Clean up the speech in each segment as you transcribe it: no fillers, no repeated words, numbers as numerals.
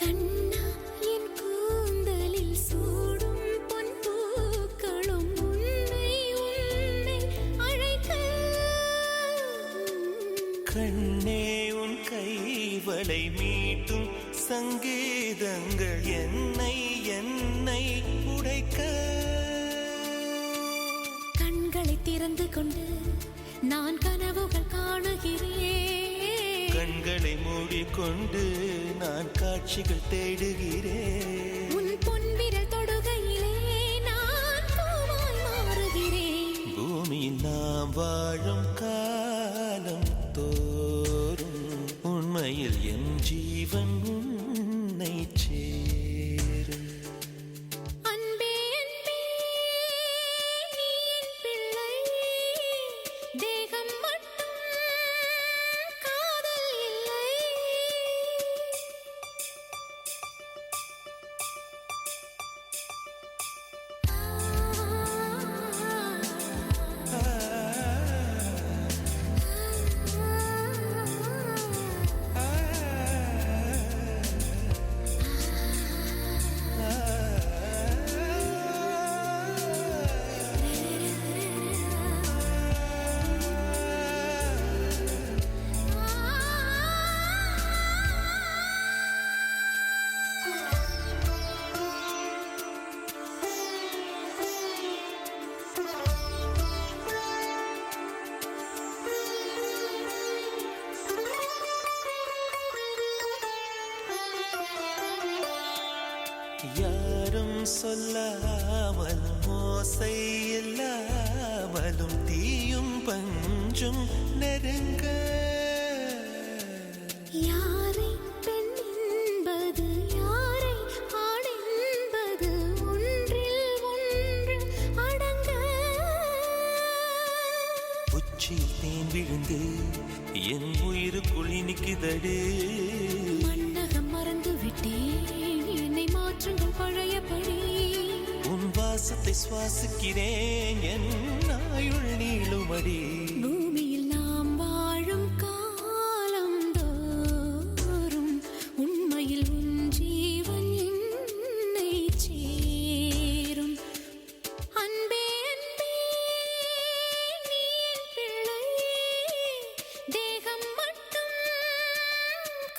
கண்ணா என் கூந்தலில் சூடும் பொன் பூக்களும் உன்னை அழைக்க. கண்ணே உன் கைவளை மீட்டும் சங்கீதங்கள் என்னை உடைக்க. கண்களை திறந்து கொண்டு நான் கனவுகள் காணுகிறேன். கண்களை மூடிக்கொண்டு நான் காட்சிகள் தேடுகிறேன். உன் பொன்விரல் தொடுகையிலே நான் பூவாய் மாறுகிறேன். பூமியில் நாம் வாழும் காலம் தோறும் உண்மையில் என் ஜீவன் உன்னை சேரும். அன்பே அன்பே நீ என் பிள்ளை, தேகம் மட்டும் காதல் இல்லை. யாரும் சொல்லாமலும் ஓசை இல்லாமலும் தீயும் பஞ்சும் நெருங்க. யாரை பெண் என்பது யாரை ஆண் என்பது ஒன்றில் ஒன்று அடங்க. உச்சியில் தேன் விழுந்து என் உயிருக்குள் இனிக்குதடு. மன்னகம் மறந்து விட்டேன், என்னை மாற்றுங்கள் பழையபடி. உன் வாசத்தை சுவாசிக்கிறேன், என் ஆயுள் நீளுமடி. பூமியில் நாம் வாழும் காலம் தோறும் உண்மையில் உன் ஜீவன் என்னை சேரும். அன்பே அன்பே நீ என் பிள்ளை, தேகம் மட்டும்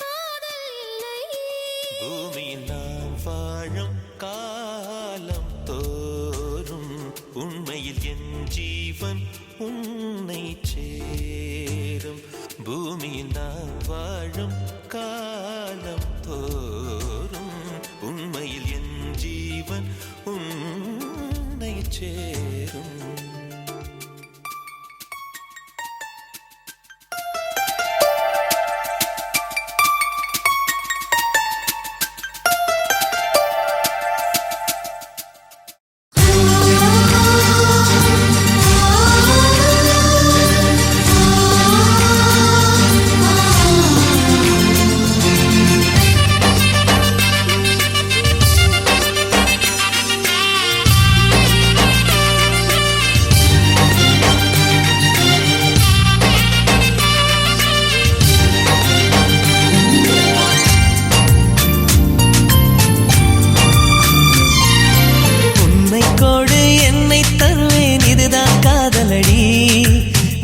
காதல் இல்லை. பூமியில் நாம் வாழும் காலம் தோறும் உண்மையில் என் ஜீவன் உன்னை சேரும். பூமியில் நாம் வாழும் காலம் தோறும் உண்மையில் என் ஜீவன் உன்னை சேரும்.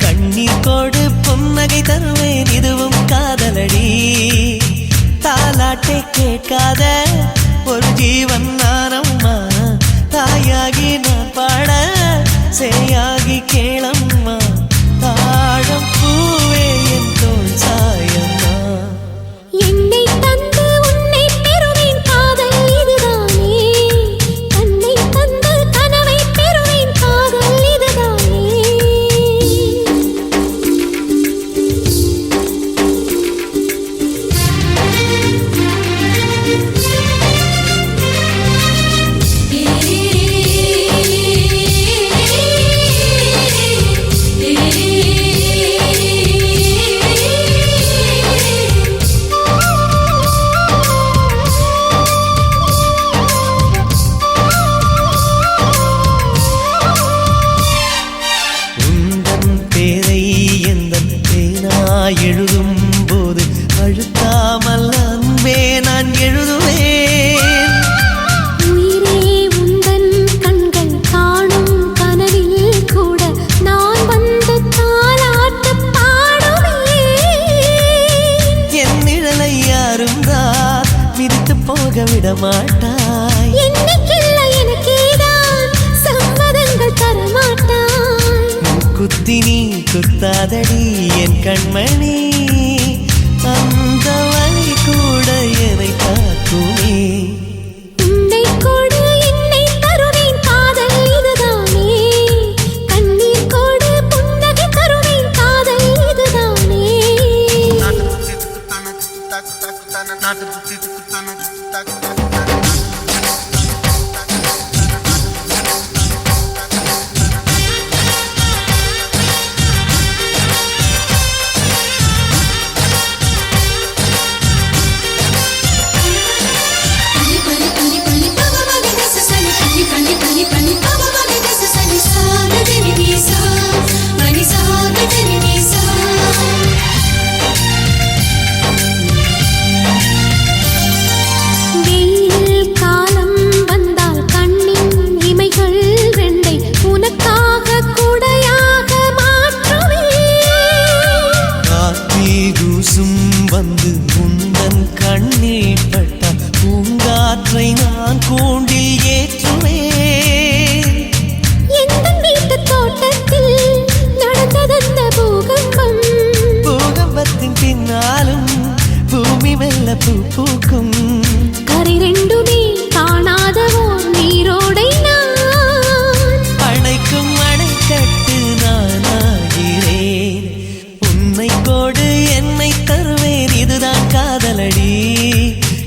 கண்ணீர் கோடு புன்னகை தருவேன், இதுவும் காதலடி. தாலாட்டை கேட்காத ஒரு ஜீவன் நானம்மா. தாயாகி நான் பாட சேயாகி கேளம்மா. தாழம் பூவே என் தோள் சாயம்மா. என்னை தந்து உன்னை பெறுவேன், காதல் இதுதானே. கண்ணை தந்து கனவை பெறுவேன், காதல் இதுதானே. போக விட மாட்டாய். என்னைக்கில்ல எனக்கேதான் சம்மதங்கள் தரமாட்டாய். குத்தி நீ குத்தாதடி என் கண்மணி, அந்த வழி கூட என்னை தாக்குமே. உன்னை கொடு என்னை தருவேன் காதல் இதுதானே, கண்ணீர் கொடு புன்னகை தருவேன் காதல் இதுதானே. வந்து உந்தன் கண்ணீர் பட்ட பூங்காற்றை நான் கூண்டில் ஏற்றுவேன். எந்த வீட்டு தோட்டத்தில் நடந்ததந்த பூகம்பம், பூகம்பத்தின் பின்னாலும் பூமி மெல்ல பூ பூக்கும். கரை ரெண்டுமே காணாதவோ நீரோடை நான் அணைக்கும் அணைக்கட்டு நானாகிறேன். உன்னை கோடு என்னை தருவேன் இதுதான் காதலடி,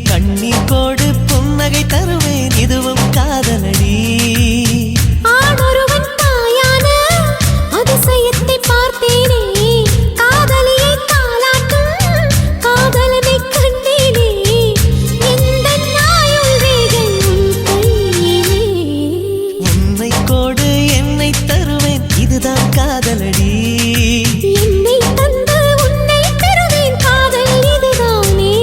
கண்ணீர் கோடு புன்னகை தருவேன் இதுவும் காதலடி. ஆணொருவன் தாயான அதிசயத்தை பார்த்தேனே, காதலியை தாலாட்டும் காதலனை கண்டேனே. எந்த நாயுள் வேகை உன் கையிலே. உன்னை கோடு என்னை தருவேன் இதுதான் காதலடி. என்னை தந்து உன்னை பெறுவேன் காதல் இதுதானே.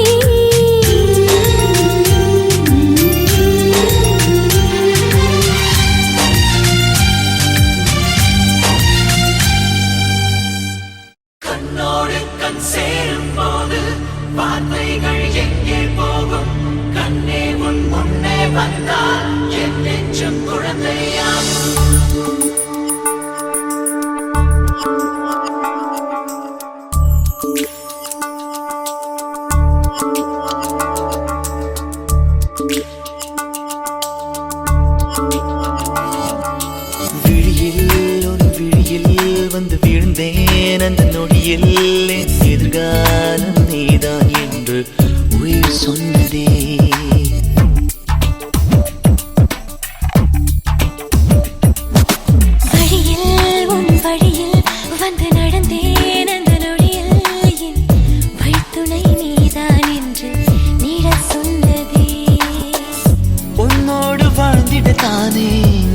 கண்ணோடு கண் சேரும் போது வார்த்தைகள் எங்கே போகும்? கண்ணே உன் முன்னே வந்தால் என் நெஞ்சம் குழந்தையாகும். விழியில் ஒரு விழியில் வந்து வீழ்ந்தேன் அந்த நொடியில் என் எதிர்காலம் நீதான் என்று உயிர் சொன்னதே. வழியில் உன் வழியில் வந்து நடந்தேன் அந்த நொடியில் என் வழித்துணை நீதான் என்று நீடச் சொன்னதே. உன்னோடு வாழ்ந்திட தானே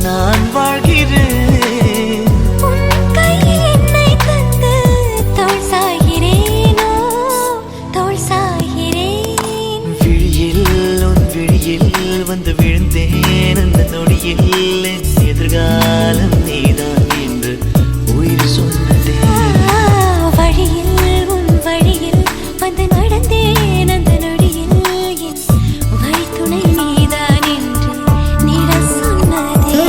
நான் வாழ்கிறேன். உன் கையில் என்னை தந்து தோள் சாய்கிறேனோ, தோள் சாய்கிறேன். விழியில் உன் விழியில் வந்து விழுந்தேன் அந்த நொடியில் என் எதிர்காலம் நீதான் என்று உயிர் சொன்னதே. வழியில் உன் வழியில் வந்து நடந்தேன் அந்த நொடியில் என் வழித்துணை நீதான் என்று நீடச் சொன்னதே.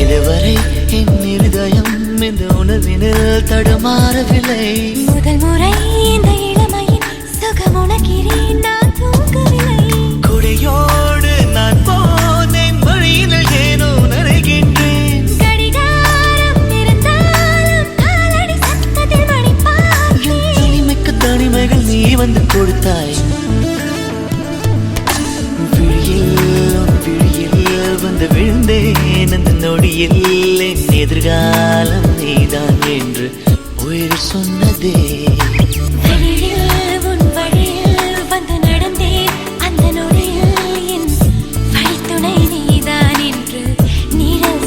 இதுவரை என் இருதயம் இந்த உணர்வினில் தடுமாறவில்லை. முதல் முறை இந்த இளமையின் சுகம் உணர்கிறேன் நான் தூங்கவில்லை. கொடையோடு நான் போனேன் வழியினில் ஏனோ நனைகின்றேன். கடிகாரம் இருந்தாலும் காலடி சத்தத்தில் மணி பார்த்தேன். தனிமைக்கு தனிமைகள் நீ வந்து கொடுத்தாய். விழியில் வந்து விழுந்தேன் அந்த நொடியில் என் எதிர்காலம் நீதான் என்று உயிர் சொன்னதே. வழியில் உன் வழியில் வந்து நடந்தேன் அந்த நொடியில் என் வழித்துணை நீதான் என்று நீடச்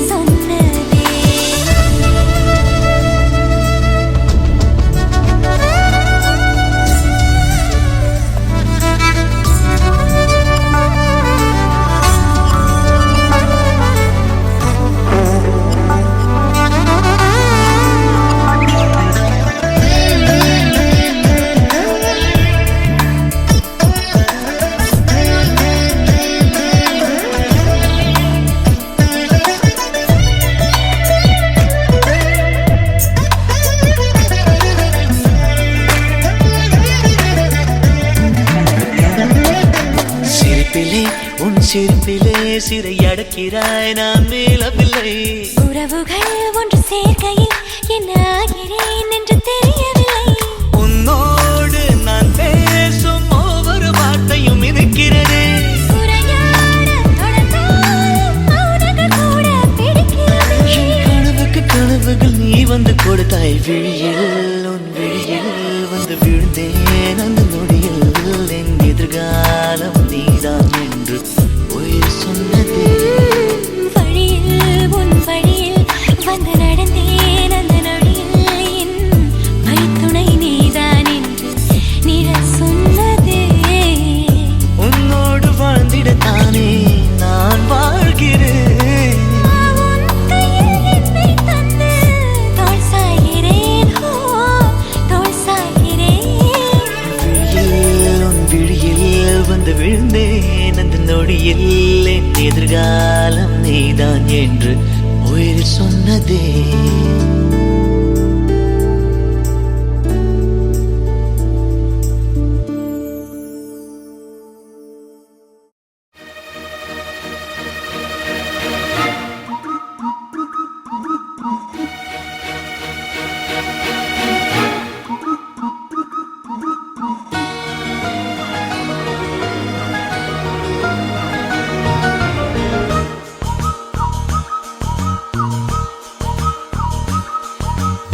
மனசிலே சிறை அடக்கிறாய் நான் மேலவில்லை. உறவுகள் ஒன்று சேர்க்கையில் என்ன ஆகிறேன் என்று தெரியவில்லை. உன்னோடு நான் பேசும் ஒவ்வொரு வார்த்தையும் இருக்கிறதே. கனவுகள் நீ வந்து கொடுத்தாய் விழியில், உன் விழியில் வந்து விழுந்தேன் அந்த நொடியில். என் எதிர்காலம் நீதான் என்று உயிர் சொன்னதே. வழியில் உன் வழியில் வந்து நடந்தேன் அந்த நொடியில். என் மைத்துணை நீதான் என்று நிழல் சொன்னதே. உன்னோடு வாழ்ந்திடத்தானே நான் வாழ்கிறேன். விழுந்தேன் அந்த நொடியில் என் எதிர்காலம் நீதான் என்று உயிர் சொன்னதே.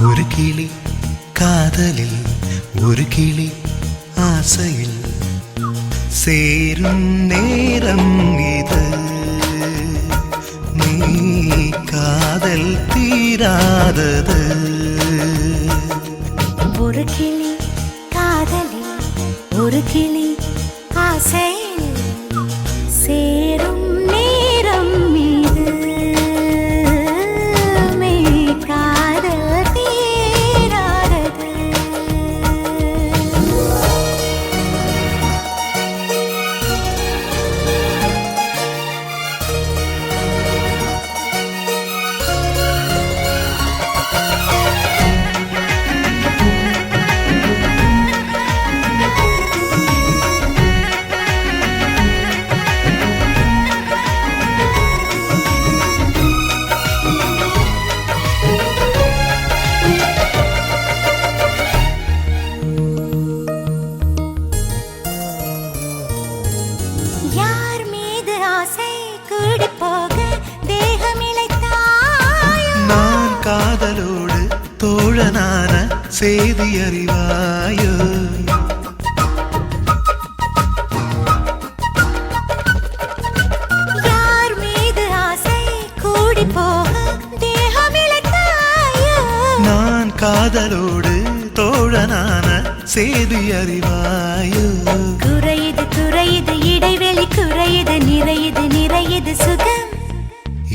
ஒரு கிளி காதலில், ஒரு கிளி ஆசையில் சேரும் நேரம் இது. நீ காதல் தீராதது. ஒரு கிளி காதலில், ஒரு கிளி ஆசையில் சேரும் நேரம் இது. காதலோடு தோழனான செய்தி அறிவாயோ. யார் மீது ஆசை கூடி போக தேகமிழத்தாயோ. நான் காதலோடு தோழனான செய்தி அறிவாயோ. குறையுது குறையுது இடைவெளி குறையுது நிறையுது நிறையுது சுகம்.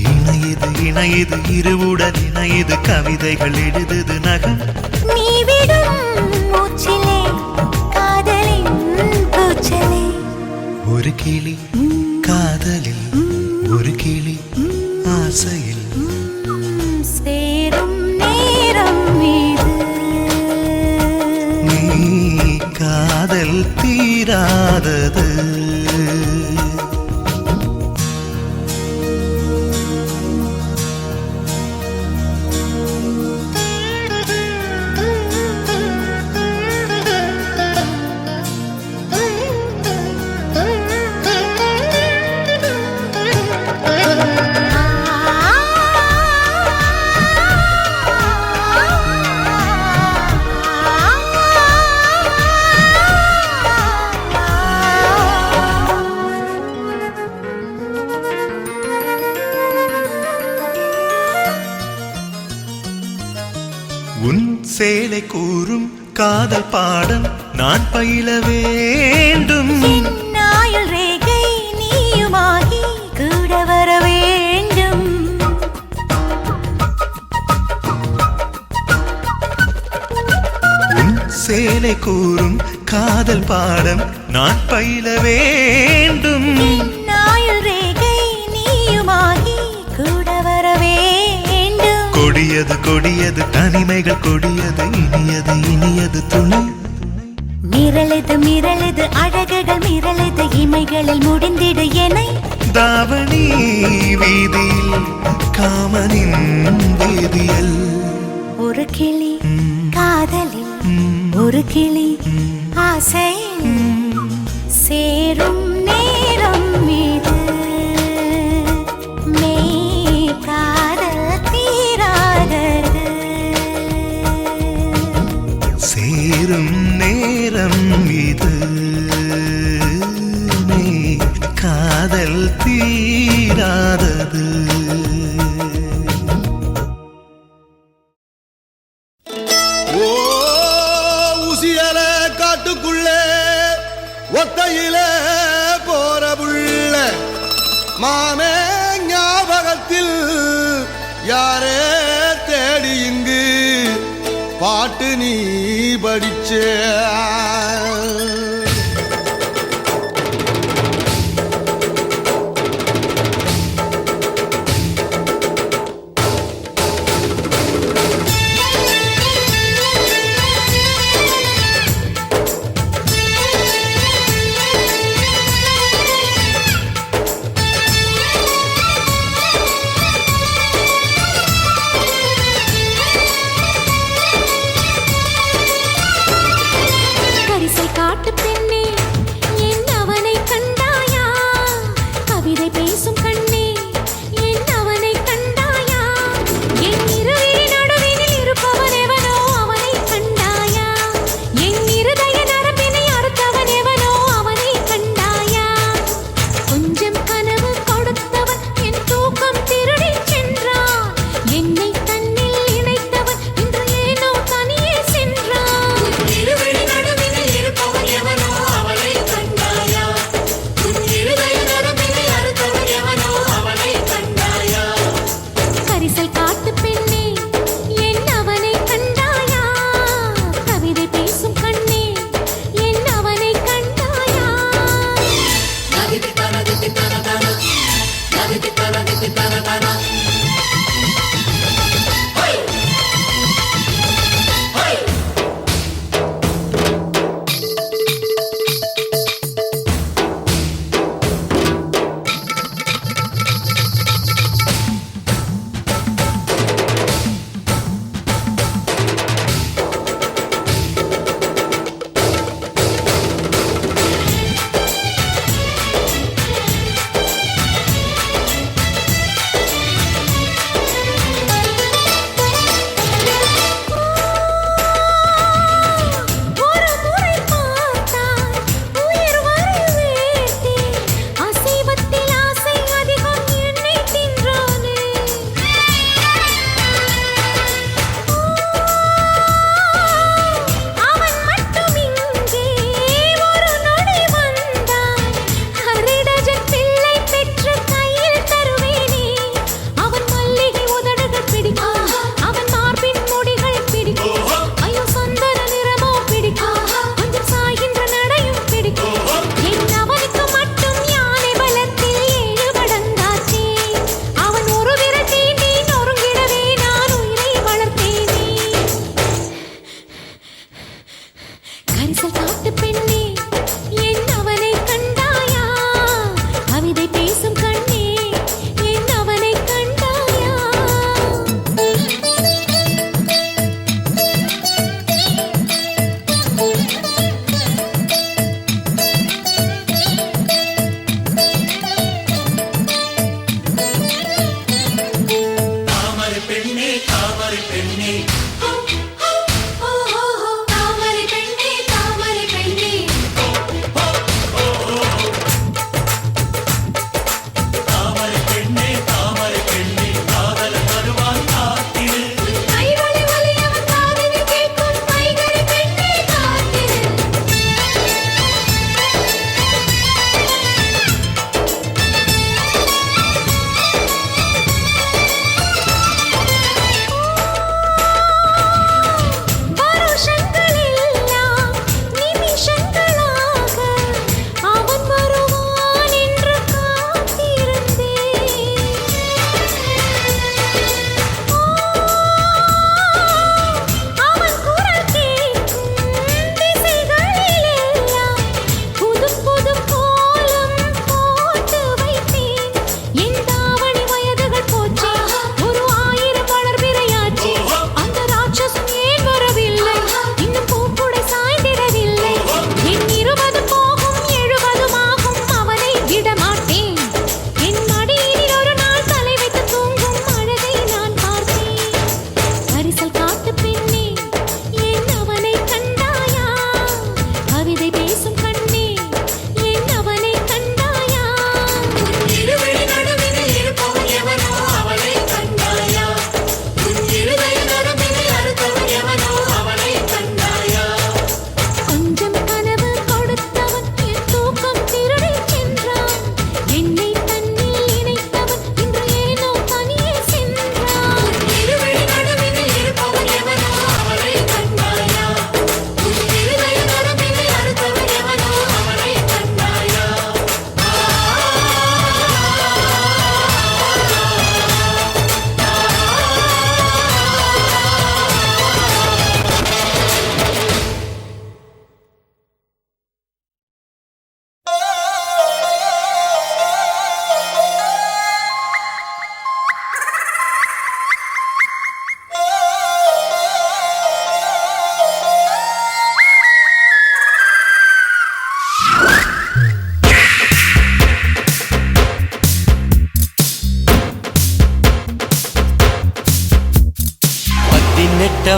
இணையுது இணையுது இருவுடன் இணையுது கவிதைகள் எழுதுது நகம். நீ விடும் மூச்சிலே காதலின் கூச்சலே. ஒரு கிளி காதலில், ஒரு கிளி ஆசையில் சேரும் நேரம் இது. நீ காதல் தீராதது. உன் சேலை கூறும் காதல் பாடம் நான் பயில வேண்டும். நாயுள் ரேகை நீயுமாகி கூட வர வேண்டும். உன் சேலை கூறும் காதல் பாடம் நான் பயில வேண்டும். நாயுள் ரேகை நீயுமாகி கூட வர வேண்டும். கொடியது கொடியது தனிமைகள் கொடியது இனியது இனியது துணை. மிரளது மிரளது அழகுகள் மிரளது இமைகளில் முடிந்திடு எனை தாவணி வீதியில் காமனின் வேதியல் ஒரு கிளி காதலில் ஒரு கிளி ஆசையில் சேரும் நேரம் இது மெய் காதல் தீராதது சேரும் நேரம் இது காதல் தீராதது. ஓ உசியல காட்டுக்குள்ளே ஒத்தையில போற புள்ள மாமே ஞாபகத்தில் யாரே தேடி இங்கு பாட்டு நீ படிச்ச அவனை கண்டாயா உன் இருதய நரம்பினை அறுத்தவன் எவனோ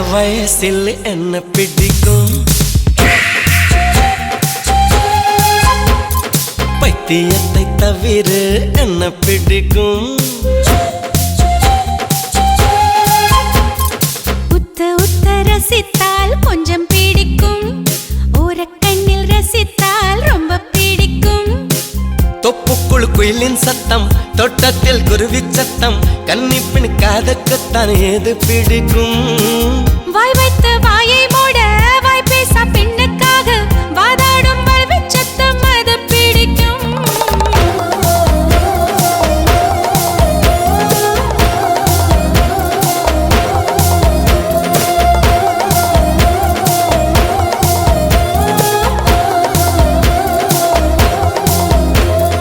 வயசில் என்ன பிடிக்கும் பைத்தியத்தை தவிர என்ன பிடிக்கும் உத்த உத்த ரசித்தால் கொஞ்சம் பிடிக்கும் ஓரக்கண்ணில் ரசித்தால் ரொம்ப பிடிக்கும் தொப்புக்குள் குயிலின் சத்தம் தோட்டத்தில் குருவி சத்தம் கன்னிப்பின் காதக்கத்தான் ஏது பிடிக்கும் வாய் வைத்த வாயை மூட வாய் பேச பெண்ணுக்காக வாதாடும் வல்வி சத்தம் அது பிடிக்கும்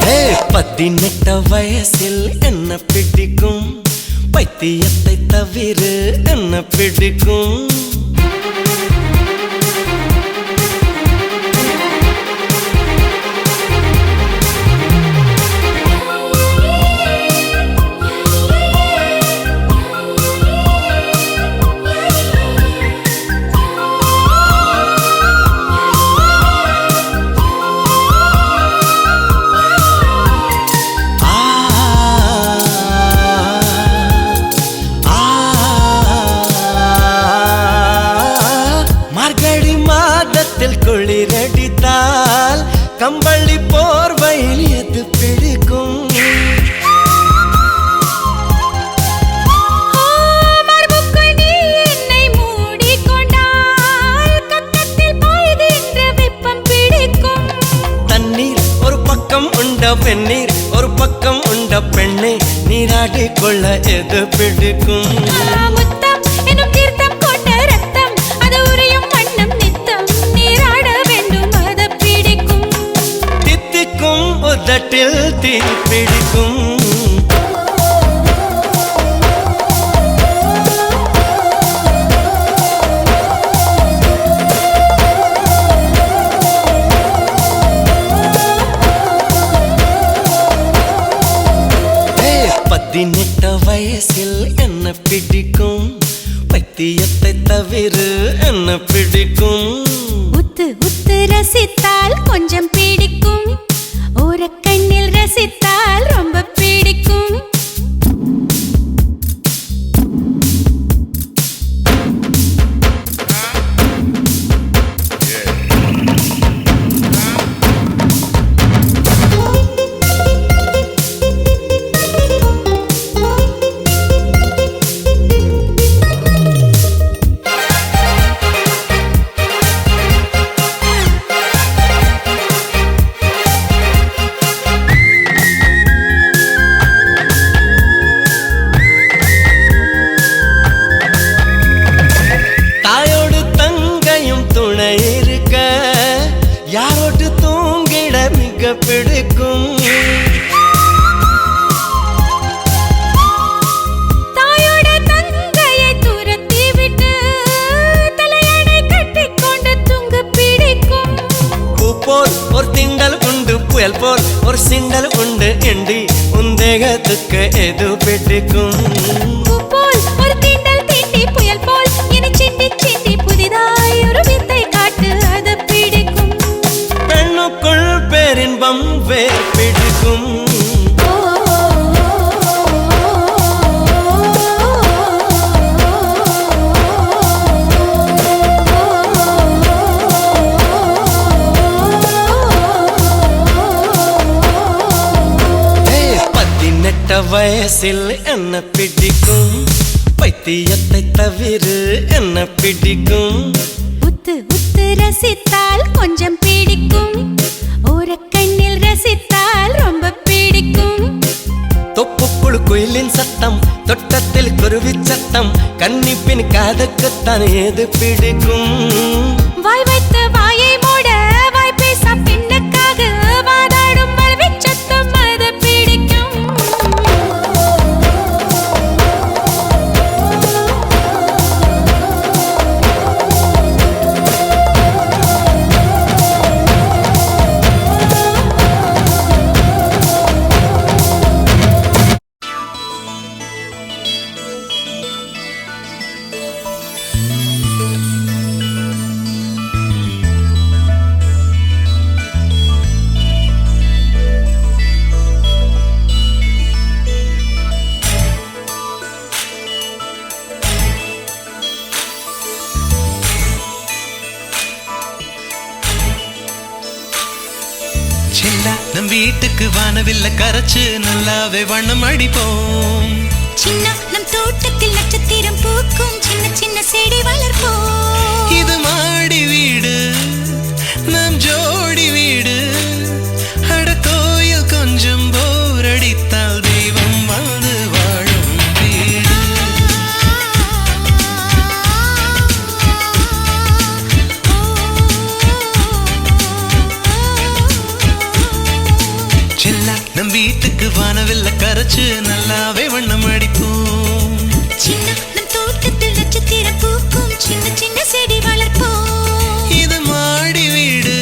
ஹே 18 வயசில் என்ன பிடிக்கும் பைத்தியத்தை தவிர என்ன பிடிக்கும் குளிரடித்தால் கம்பளி போர்வையில் எது பிடிக்கும் மார்புக்குள் நீ என்னை மூடிக்கொண்டால் கக்கத்தில் பாய்கின்ற வெப்பம் பிடிக்கும் தண்ணீர் ஒரு பக்கம் உண்ட வெந்நீர் ஒரு பக்கம் உண்ட பெண்ணை நீராடிக் கொள்ள எது பிடிக்கும் முத்தம் எனும் தீர்த்தம் கொண்ட ரத்தம் அது உரியும் வண்ணம் நித்தம் நீராட வேண்டும் அது பிடிக்கும் தித்திக்கும் உதட்டில் தீ பிடிக்கும் பதினெட்டு வயசில் என்ன பிடிக்கும் பைத்தியத்தை தவிர என்ன பிடிக்கும் உத்து உத்து ரசித்தால் கொஞ்சம் பிடிக்கும் ஓரக்கண்ணில் ரசித்தால் ரொம்ப பிடிக்கும் தாயோடு தங்கையும் துணை இருக்க யாரோடு தூங்கிட மிக பிடிக்கும் தாயோட தங்கையை துரத்தி விட்டு தலையணை கட்டிக்கொண்டு தூங்க பிடிக்கும் பூ போல் ஒரு திண்டல் உண்டு புயல் போல் ஒரு சிண்டல் உண்டு எண்டி உந்தேகத்துக்கு எது பிடிக்கும் பூ போல் ஒரு தீண்டல் தீண்டி புயல் போல் இனி சிண்டி சிண்டி புதிதாய் ஒரு வித்தை காட்டு அது பிடிக்கும் பெண்ணுக்குள் பேரின்பம் வேர் பிடிக்கும் பதினெட்டு வயசில் என்ன பிடிக்கும் பைத்தியத்தை தவிர என்ன பிடிக்கும் உத்து உத்து ரசித்தால் கொஞ்சம் பிடிக்கும் ஓரக்கண்ணில் ரசித்தால் ரொம்ப பிடிக்கும் தொப்புக்குள் குயிலின் சத்தம் தோட்டத்தில் குருவி சத்தம் கன்னிப்பின் காதுக்குத்தான் ஏது பிடிக்கும் வாய் வைத்த வாயை மூட வாய் பேச பெண்ணுக்காக வாதாடும் வல்வி சத்தம் அது பிடிக்கும் வீட்டுக்கு வானவில்ல கரைச்சு நல்லாவே வண்ணம் அடிப்போம். சின்ன நம் தோட்டத்தில் நட்சத்திரம் பூக்கும் சின்ன சின்ன செடி வளர்ப்போம். இது மாடி வீடு நம் ஜோடி வீடு. அட கோயில் கொஞ்சம் போர் அடித்தால் தெய்வம் வந்து வாழும் வீடு. செல்லா நம் வீட்டுக்கு வானவில்ல கரைச்சு நல்லாவே வண்ணம் அடிப்போம். சின்ன நம் தோட்டத்தில் நட்சத்திரம் பூக்கும் சின்ன சின்ன செடி வளர்ப்போம். இது மாடி வீடு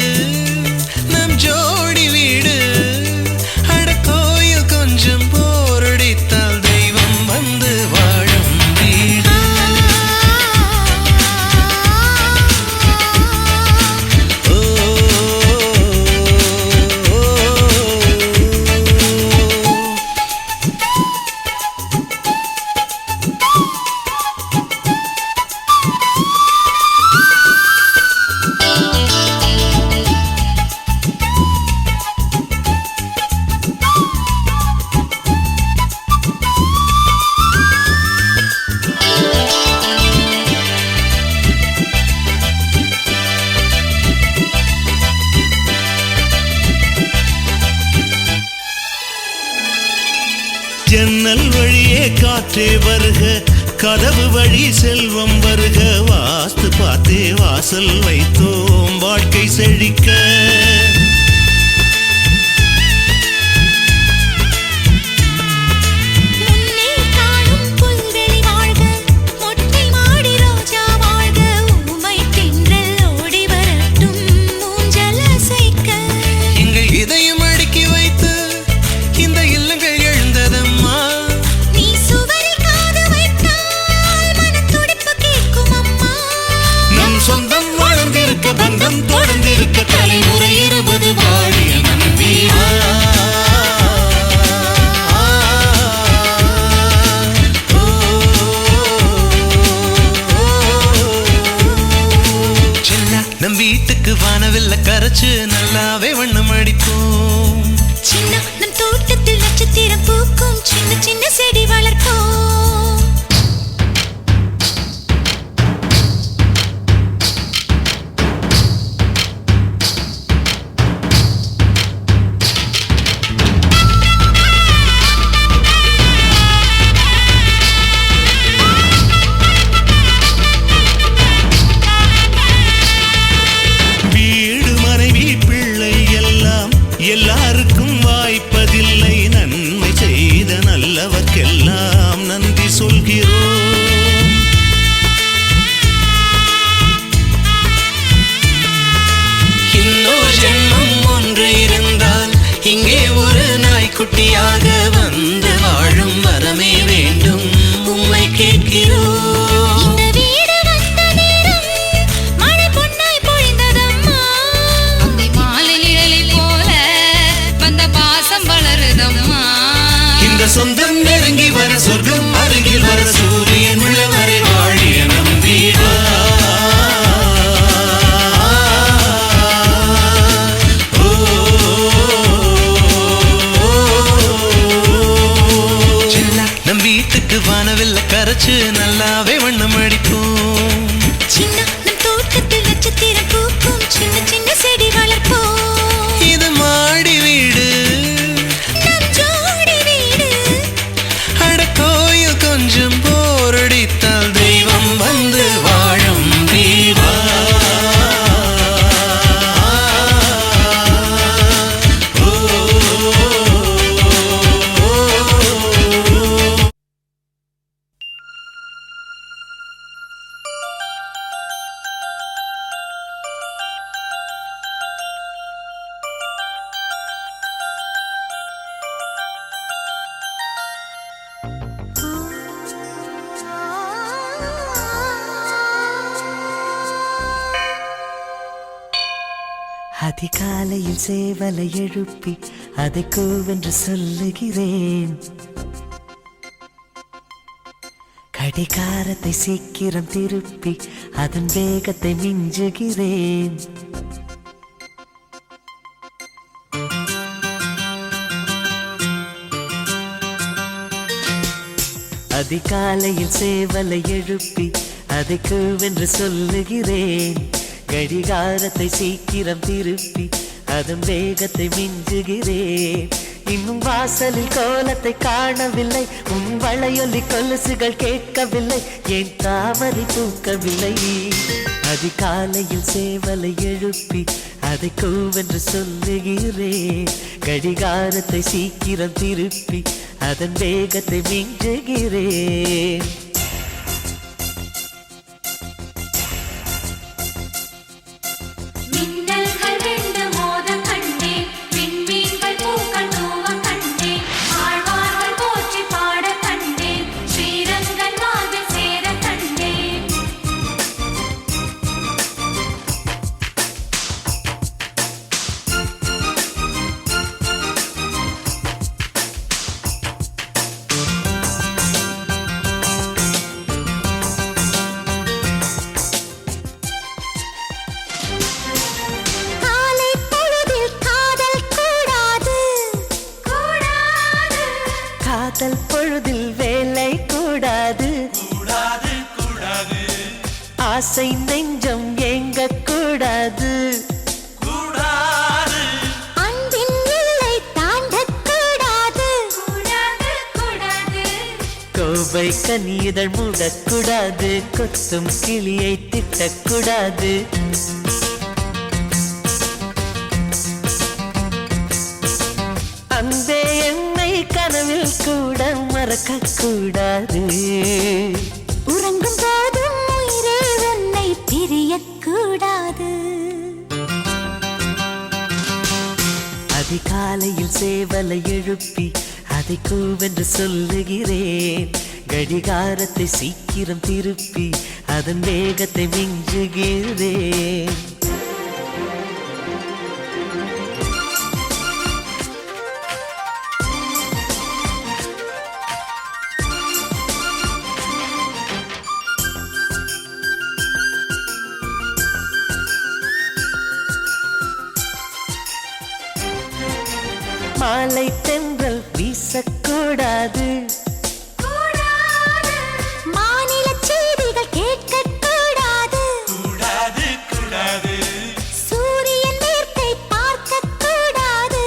நம் ஜோடி வீடு. அட கோயில் கொஞ்சம் போர் அடித்தால் தெய்வம் வந்து வாழும் வீடு. ஓ, ஜன்னல் வழியே காற்றே வருக, கதவு வழி செல்வம் வருக. வாஸ்து பார்த்தே வாசல் வைத்தோம் வாழ்க்கை செழிக்க. முன்னே காணும் புல்வெளி வாழ்க, மொட்டை மாடி ரோஜா வாழ்க. ஊமை தென்றல் ஓடி வரட்டும் ஊஞ்சல் அசைக்க. எங்கள் இதயம் அடுக்கி வைத்து இந்த இல்லங்கள் எழுந்ததம்மா. நீ சுவரில் காது வைத்தால் மனத்துடிப்பு கேட்கும் அம்மா. நம் சொந்தம் வளர்ந்திருக்க பந்தம் தொடர்ந்திருக்க தலைமுறை 20 வாழிய நம் வீடு. செல்லா நம் வீட்டுக்கு வானவில்ல கரைச்சு நல்லாவே வண்ணம் அடிப்போம். சின்ன நம் தோட்டத்தில் நட்சத்திரம் பூக்கும் சின்ன சின்ன செடி வளர்ப்போம். வீடு மனைவி பிள்ளை எல்லாம் எல்லாருக்கும் வாய்ப்பதில்லை. நன்மை செய்த நல்லவர்க்கெல்லாம் நன்றி சொல்கிறோம். இன்னொரு ஜென்மம் ஒன்று இருந்தால் இங்கே ஒரு நாய்க்குட்டியாக வந்து வாழும் வரமே வேண்டும் உம்மை கேட்கிறோம். இந்த வீடு வந்த நேரம் மழை பொன்னாய் பொழிந்ததம்மா. அந்தி மாலை நிழலை போல வந்த பாசம் வளருதம்மா. இந்த சொந்தம் நெருங்கி வர சொர்க்கம் அருகில் வர சூரியன் உள்ளவரை வாழிய நம் வீடு. ஓ, செல்லா நம் வீட்டுக்கு வானவில்ல கரைச்சு நல்லாவே வண்ணம் அடிப்போம். சின்ன நம் தோட்டத்தில் நட்சத்திரம் பூக்கும் சின்ன சின்ன செடி வளர்ப்போம். இது மாடி வீடு நம் ஜோடி வீடு. அட கோயில் கொஞ்சம் போர் அடித்தால் தெய்வம் வந்து வாழும் வீடு. ஓ, அதிகாலையில் சேவலை எழுப்பி அதை கூவென்று சொல்லுகிறேன். கடிகாரத்தை சீக்கிரம் திருப்பி அதன் வேகத்தை மிஞ்சுகிறேன். அதிகாலையில் சேவலை எழுப்பி அதை கூவென்று சொல்லுகிறேன். கடிகாரத்தை சீக்கிரம் திருப்பி அதன் வேகத்தை மிஞ்சுகிறேன். இன்னும் வாசலில் கோலத்தை காணவில்லை, உன் வளையொலி கொலுசுகள் கேட்கவில்லை, ஏன் தாமரை பூக்கவில்லை. அதிகாலையில் சேவலை எழுப்பி அதை கூவென்று சொல்லுகிறேன். கடிகாரத்தை சீக்கிரம் திருப்பி அதன் வேகத்தை மிஞ்சுகிறேன். மின்னல்கள் ரெண்டு மோத கண்டேன், விண்மீன்கள் பூக்கள் தூவ கண்டேன், ஆழ்வார்கள் போற்றி பாட கண்டேன், ஸ்ரீரங்கன் வாழ்வில் சேர கண்டேன். காலை பொழுதில் காதல் கூடாது, கூடாது. காதல் பொழுதில் வேலை கூடாது, ஆசை நெஞ்சம் ஏங்க கூடாது, அன்பின் எல்லை தாண்டக் கூடாது, கூடாது, கூடாது. கோவை கனிதழ் மூடக்கூடாது, கொத்தும் கிளியை திட்டக்கூடாது. அந்த என்னை கனவில் கூட மறக்க கூடாது. உறங்கும் போதும் உயிரே உன்னை பிரியக்கூடாது. அதிகாலையில் சேவலை எழுப்பி அதை கூவென்று சொல்லுகிறேன். கடிகாரத்தை சீக்கிரம் திருப்பி அதன் வேகத்தை மிஞ்சுகிறேன். மாலை தென்றல் வீசக்கூடாது, கூடாது. மாநில செய்திகள் கேட்கக்கூடாது, கூடாது. சூரியன் மேற்கை பார்க்கக்கூடாது,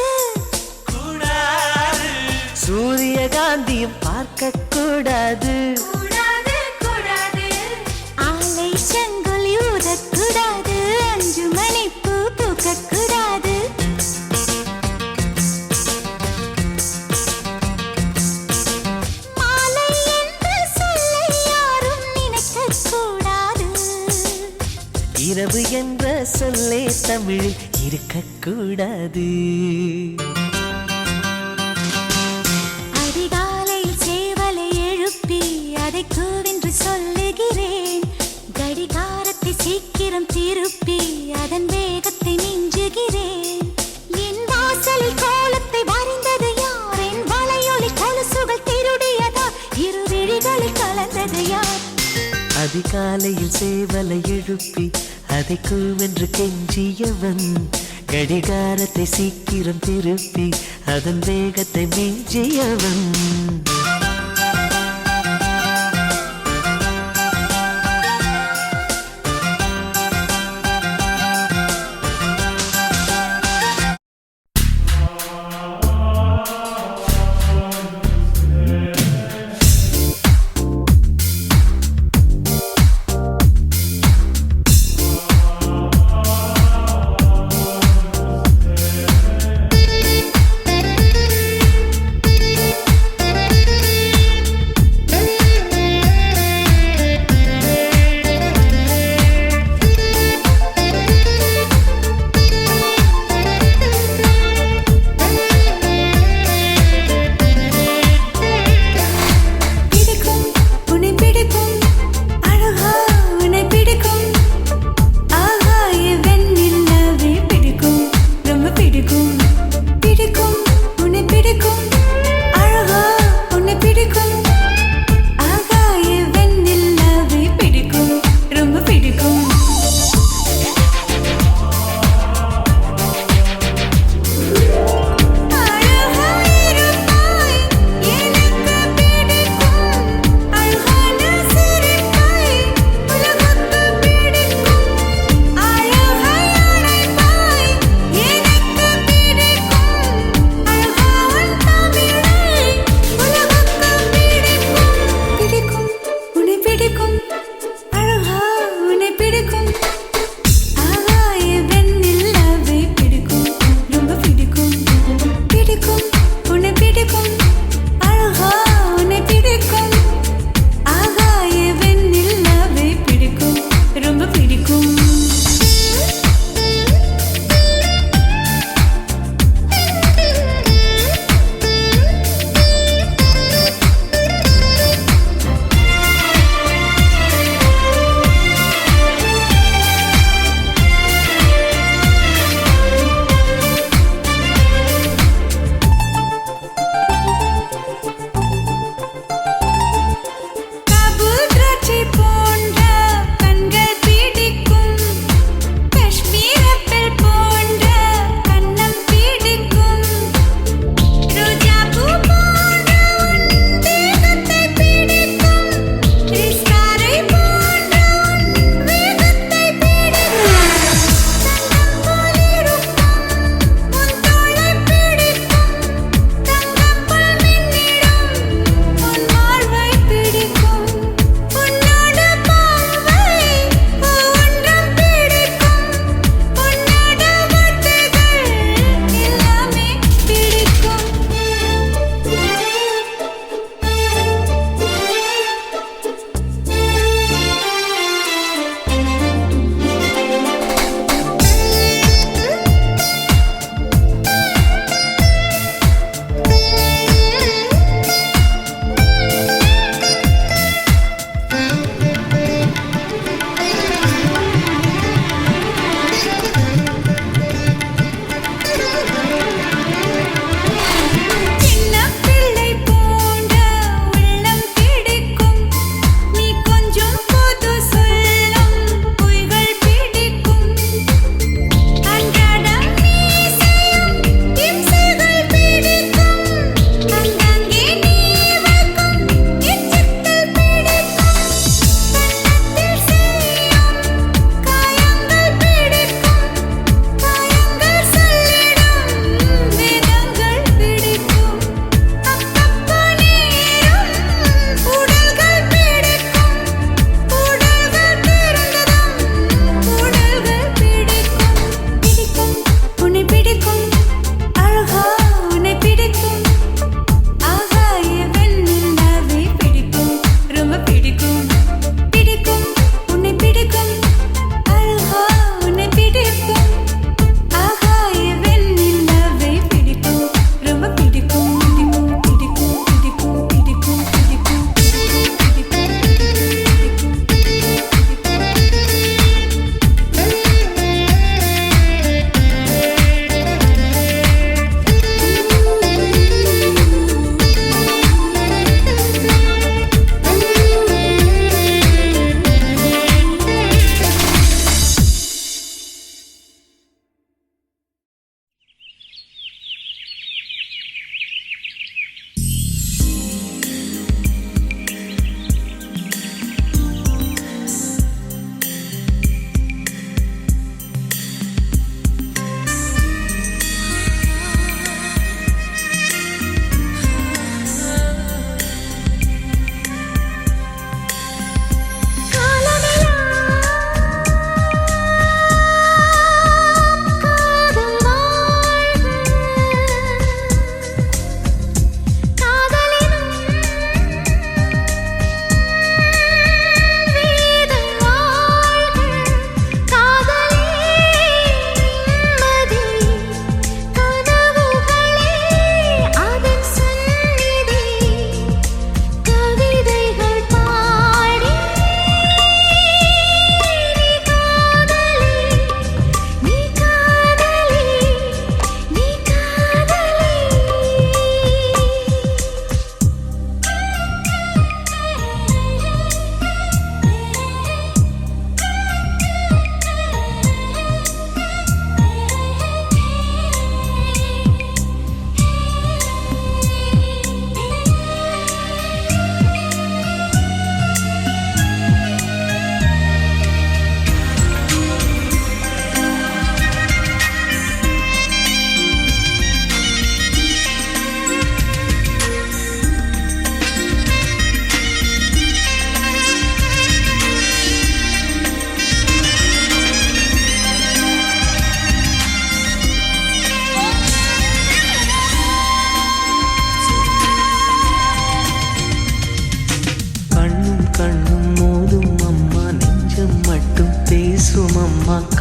சூரியகாந்தியும் பார்க்கக்கூடாது. கூடாது, கூடாது. ஆலை செங்கொலி ஊதக்கூடாது, 5 மணி பூ பூக்கக்கூடாது. மாலை என்ற சொல்லை யாரும் நினைக்கக்கூடாது. இரவு என்ற சொல்லே தமிழில் இருக்கக்கூடாது. அதிகாலையில் சேவலை எழுப்பி அதை கூவென்று சொல்லுகிறேன். கடிகாரத்தை சீக்கிரம் திருப்பி அதன் வேகத்தை மிஞ்சுகிறேன். என் வாசலில் கோலத்தை வரைந்தது யார்? என் வளையொலி கொலுசுகள் திருடியதா? இரு விழிகளில் கலந்தது யார்? அதிகாலையில் சேவலை எழுப்பி அதை கூவென்று கெஞ்சியவன். கடிகாரத்தை சீக்கிரம் திருப்பி அதன் வேகத்தை மிஞ்சியவன்.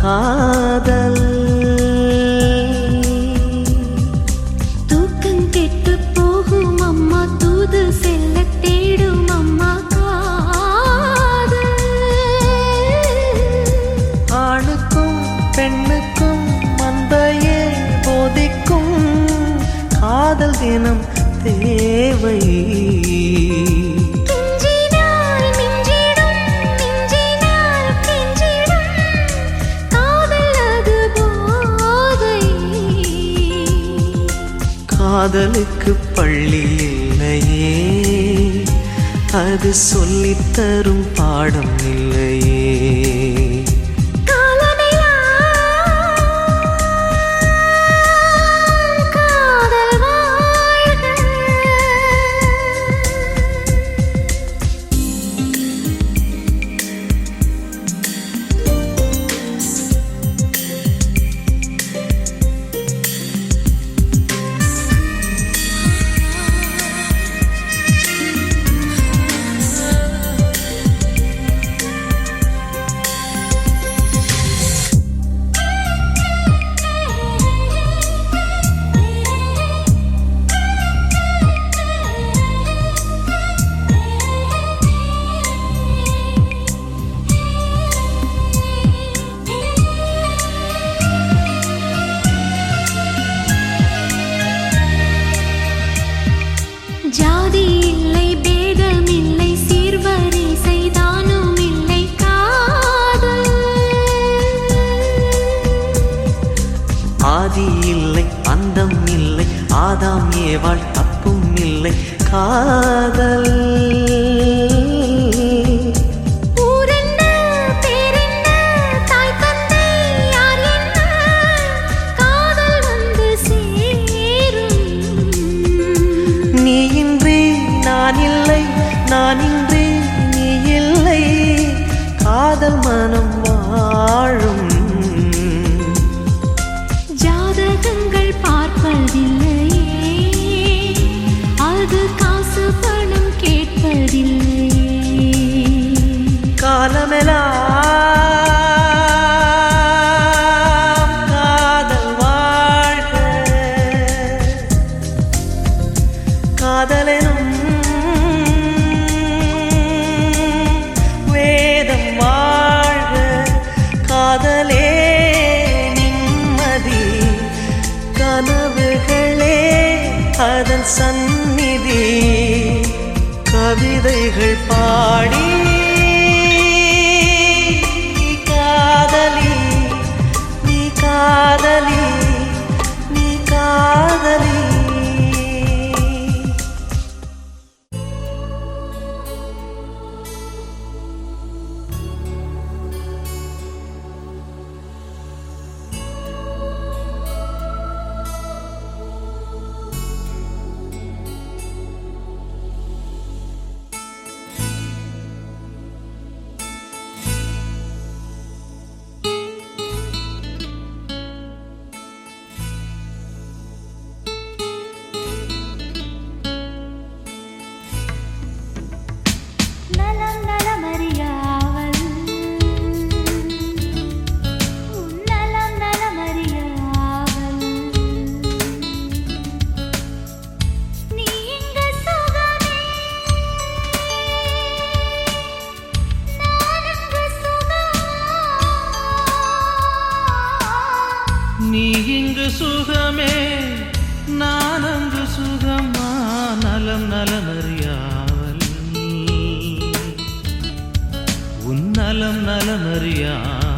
காதல். தூக்கம் கெட்டு போகும் அம்மா தூது செல்ல தேடும் அம்மா காதல். ஆணுக்கும் பெண்ணுக்கும் மந்தையே போதிக்கும் காதல் தினம் தேவை. கெஞ்சினால் மிஞ்சிடும், மிஞ்சினால் கெஞ்சிடும், காதல் அது போதை. காதலுக்கு பள்ளி இல்லையே, அது சொல்லித்தரும் பாடம் இல்லையே. காதல் வாழ்க. ஜாதி இல்லை பேதம் இல்லை சீர்வரிசை தானும் இல்லை காதல். ஆதி இல்லை அந்தம் இல்லை ஆதாம் ஏவாள் தப்பும் இல்லை காதல். ஊரென்ன பேரென்ன தாய் தந்தை யார் என்ன காதல் வந்து சேரும். நீ இன்றி நான் இல்லை, நான் இன்றி நீ இல்லை, காதல் மனம் வாழும். ஜாதகங்கள் பார்ப்பதில்லையே, அது காசு பணம் கேட்பதில்லையே. காலமெல்லாம் காதல் வாழ்க. காதலெனும் வேதம் வாழ்க. காதலே நிம்மதி, கனவுகளே அதன் சந்நிதி. கவிதைகள் பாடி நீ காதலி, நீ காதலி, நீ காதலி. நலம் நலமறியாவல் உன் நலம் நலமறியாவல். நீ இங்கு சுகமே நான் இங்கு சுகம். நீ இங்கு சுகமே நான் அங்கு சுகமா நலம் நலமறியாவல் உன் நலம் நலமறியாவல்.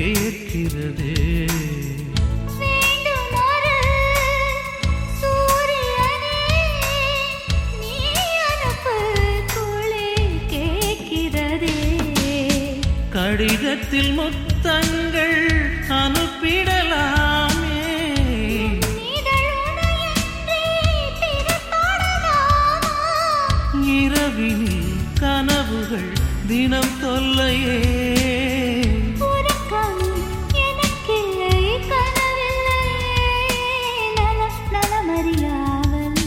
வேர்க்கிறதே. வேண்டுமொரு சூரியனே நீ அனுப்பு குளிர் கேட்கிறதே. கடிதத்தில் முத்தங்கள் அனுப்பிடலாமே. இதழுடையன்றே பிறப்பாடலாமா? இரவினில் கனவுகள் தினம் தொல்லையே. உறக்கம் எனக்கில்லை கனவில்லை நலமறியாவல்.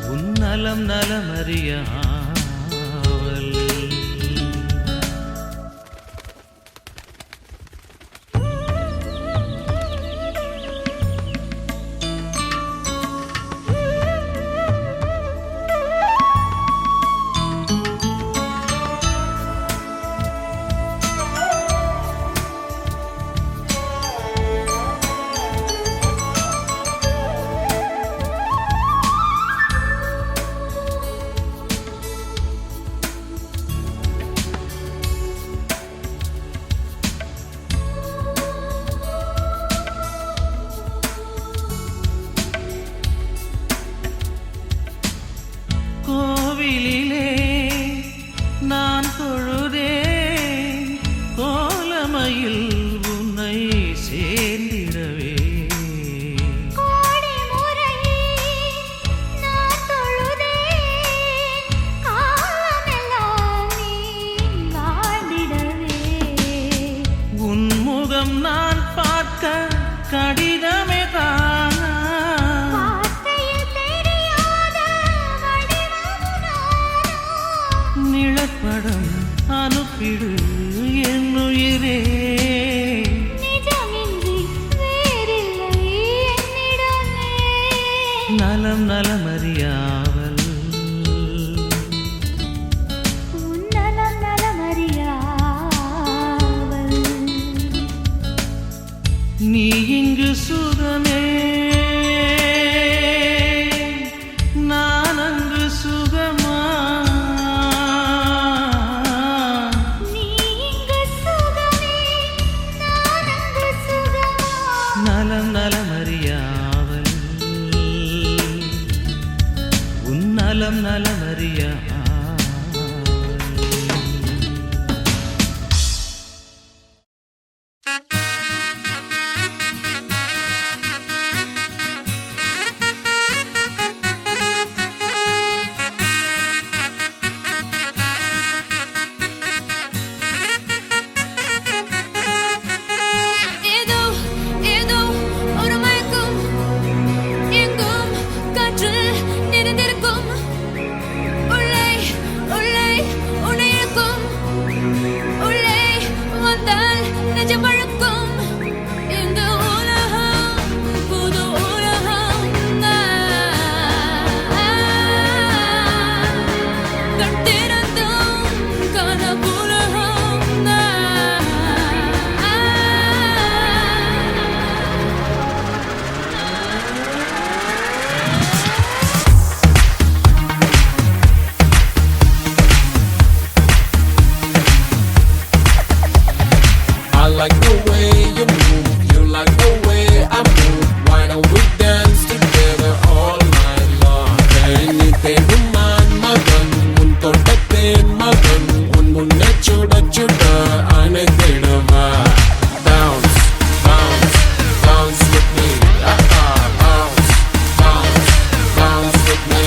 உன் நலம் நலமறியாவல். கோவிலிலே நான் தொழுதேன் கோலமையில் உன்னை சேர்ந்திடவே. கோடி முறை நான் தொழுதேன் காலமெல்லாம் நீ வாழ்ந்திடவே. உன் முகம் நான் பார்க்க கடிதமே தானா. வார்த்தையில் தெரியாத வடிவமுனானோ. நிழற்படம் அனுப்பிடு என் உயிரே. நிஜமின்றி வேறில்லை என்னிடமே. நலம் நலமறியாவல். உன் நலம் நலமறியாவல். நீ இங்கு சுகமே நான் அங்கு சுகமா. நீ இங்கு சுகமே நான் அங்கு சுகமா. நலம் நலமறியாவல். உன் நலம் நலமறியாவல். ஏதோ ஏதோ ஒரு மயக்கம் எங்கும் காற்றில் நிறைந்திருக்கும். உள்ளே உள்ளே உன்னை இழுக்கும். உள்ளே வந்தால் நெஞ்சம் வழுக்கும். இந்த உலகம் புது உலகம். கண் திறந்தும் கனவுலகம். I like the way you move, you like the way I move. Why don't we dance together all night long? Anything man magan, un todaten magan, un munne chuda chuda, ane thedava. Bounce, bounce, bounce with me, bounce, bounce, bounce with me,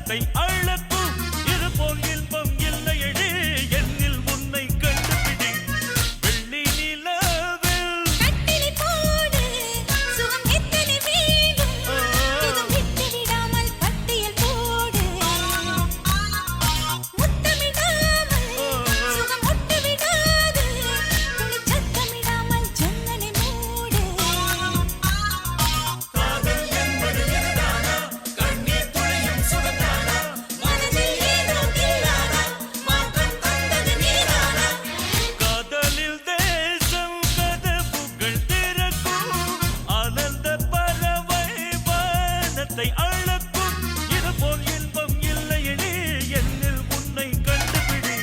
மனத்தை அழக்கும் இது போல் இன்பம் இல்லையடி என்னில் உன்னை கண்டுபிடி வெள்ளி நிலவில் கட்டிலை போடு சுகம் எத்தனை வேண்டும் இது விட்டு விடாமல் பட்டியல் போடு முத்தமிடாமல் சுகம் ஒட்டு விடாது துளி சத்தமிடாமல் ஜன்னலை மூடு காதல் என்பது இதுதானா கண்ணீர் துளியும் சுகந்தானா மனதில் ஏதோ இல்லாதா மாற்றம் தந்தது நீதானா காதலில் தேசம் கதவுகள் திறக்கும் ஆனந்த பறவை வானத்தை அழக்கும் இது போல் இன்பம் இல்லையடி என்னில் உன்னை கண்டுபிடி